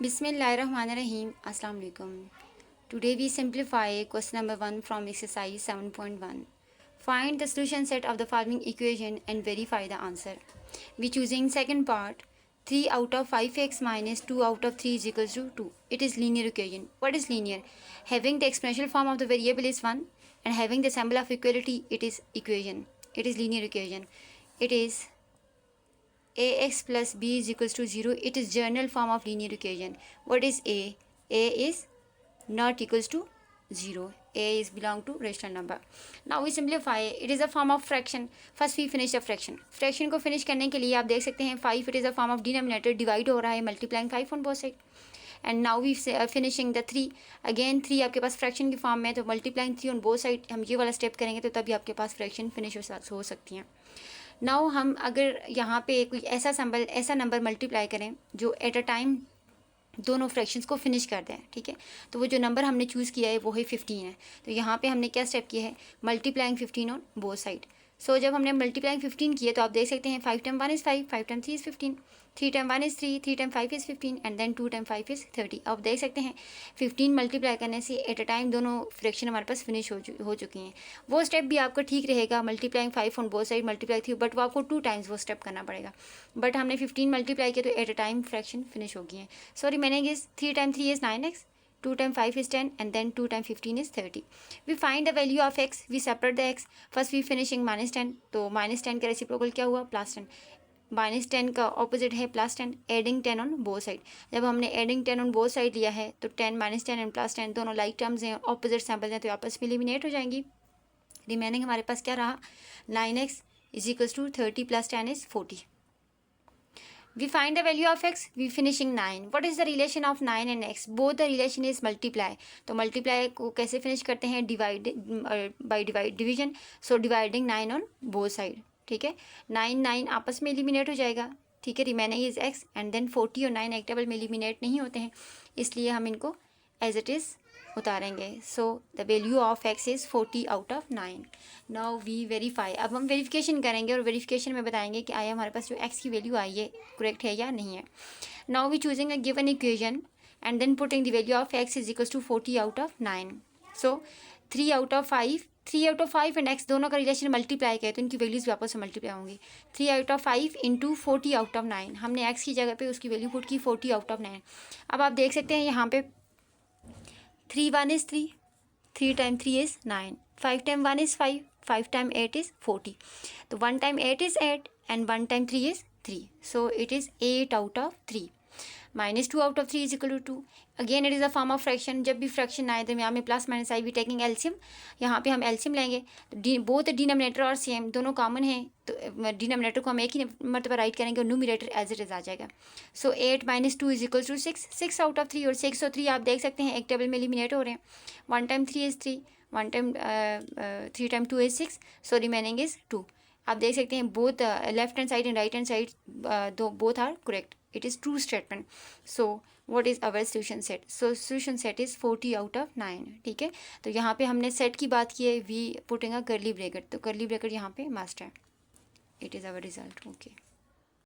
Bismillahirrahmanirrahim. Assalamu alaikum. Today we simplify question number 1 from exercise 7.1. Find the solution set of the following equation and verify the answer. We choosing second part. 3 out of 5x minus 2 out of 3 is equals to 2. It is linear equation. What is linear? Having the exponential form of the variable is 1 and having the symbol of equality, it is equation. It is linear equation. It is ax plus b is equals to 0. It is general form of linear equation. What is a? A is not equals to 0. A is belong to rational number. Now we simplify. It is a form of fraction. First we finish the fraction. Fraction को finish करने के लिए आप देख सकते हैं 5 it is a form of denominator, divide हो रहा है, multiplying 5 on both side. And now we finishing the 3. Again 3 आपके पास fraction की फॉर्म में, तो multiplying 3 on both side हम ये वाला स्टेप करेंगे तो तभी आपके पास fraction finish हो सकती हैं. नाउ हम अगर यहाँ पे कोई ऐसा नंबर मल्टीप्लाई करें जो एट अ टाइम दोनों फ्रैक्शंस को फिनिश कर दें, ठीक है, तो वो जो नंबर हमने चूज़ किया है वो है 15 है. तो यहाँ पे हमने क्या स्टेप किया है, मल्टीप्लाइंग 15 ऑन बोथ साइड. सो जब हमने मल्टीप्लाइंग 15 किए तो आप देख सकते हैं 5 time 1 is 5, 5 time 3 is 15, 3 time 1 is 3, 3 time 5 is 15 and then 2 time 5 is 30. आप देख सकते हैं 15 मल्टीप्लाई करने से एट अ टाइम दोनों फ्रैक्शन हमारे पास फिनिश हो चुकी हैं. वो स्टेप भी आपका ठीक रहेगा, multiplying 5 on both side, multiply 3, but वो आपको 2 टाइम्स वो स्टेप करना पड़ेगा. बट हमने 15 मल्टीप्लाई किया तो eight a time fraction finish हो गई है. सो remaining is 3 time 3 is 9x, 2 times 5 is 10 and then 2 times 15 is 30. We find the value of x, we separate the x. First we finishing minus 10, तो minus 10 का reciprocal क्या हुआ, plus 10. Minus 10 का opposite है plus 10, adding 10 on both side. जब हमने adding 10 on both side लिया है तो 10 माइनस 10 एंड प्लस 10 दोनों लाइक टर्म्स हैं, ऑपोजिट सैम्पल्स हैं, तो आपस में एलिमिनेट हो जाएंगी. रिमेनिंग हमारे पास क्या रहा, 9x is equals to 30 plus 10 is 40. We find the value of x, we finishing 9. What is the relation of 9 and x? Both the relation is multiply. तो multiply को कैसे finish करते हैं, division. So dividing 9 on both side. ठीक है, 9 आपस में eliminate हो जाएगा. ठीक है, remaining is x and then 40 और 9 एक टेबल में eliminate नहीं होते हैं, इसलिए हम इनको as it is उतारेंगे. So the value of x is 40 out of 9. Now we verify. अब हम वेरिफिकेशन करेंगे और वेरिफिकेशन में बताएंगे कि आया हमारे पास जो एक्स की वैल्यू आई है करेक्ट है या नहीं है. Now we choosing a given equation and then putting the value of x is equals to 40 out of 9. So 3 out of 5 and x दोनों का रिलेशन मल्टीप्लाई किया तो इनकी वैल्यूज़ भी आपस में मल्टीप्लाई होंगी. 3 out of 5 into 40 out of 9. हमने एक्स की जगह पे उसकी वैल्यू पुट की 40 आउट ऑफ 9. अब आप देख सकते हैं यहाँ पे 3 1 is 3, 3 times 3 is 9, 5 times 1 is 5, 5 times 8 is 40. तो 1 times 8 is 8 and 1 times 3 is 3. So it is 8 out of 3. Minus 2 out of 3 is equal to 2. Again it is a form of fraction. जब भी फ्रैक्शन आए तो यहाँ में plus minus आई, we taking LCM. यहाँ पे हम एलसीएम लेंगे तो बोथ डिनोमिनेटर और सेम दोनों कॉमन हैं, तो डिनोमिनेटर को हम एक ही मरतबा राइट करेंगे और न्यूमरेटर एज इट इज आ जाएगा. सो 8 minus 2 is equal to 6, 6 out of 3. और 6 और 3 आप देख सकते हैं एक टेबल में एलिमिनेट हो रहे हैं. 1 times 3 is 3, 1 time 3 times 2 is 6. So remaining is 2. आप देख सकते हैं both left hand side and right hand side दो both are correct. It is true statement. So what is our solution set? So solution set is 40 out of 9. ठीक है, तो यहाँ पे हमने सेट की बात की है, we putting a curly bracket, तो कर्ली ब्रैकेट यहाँ पे मस्ट है. It is our result. Okay.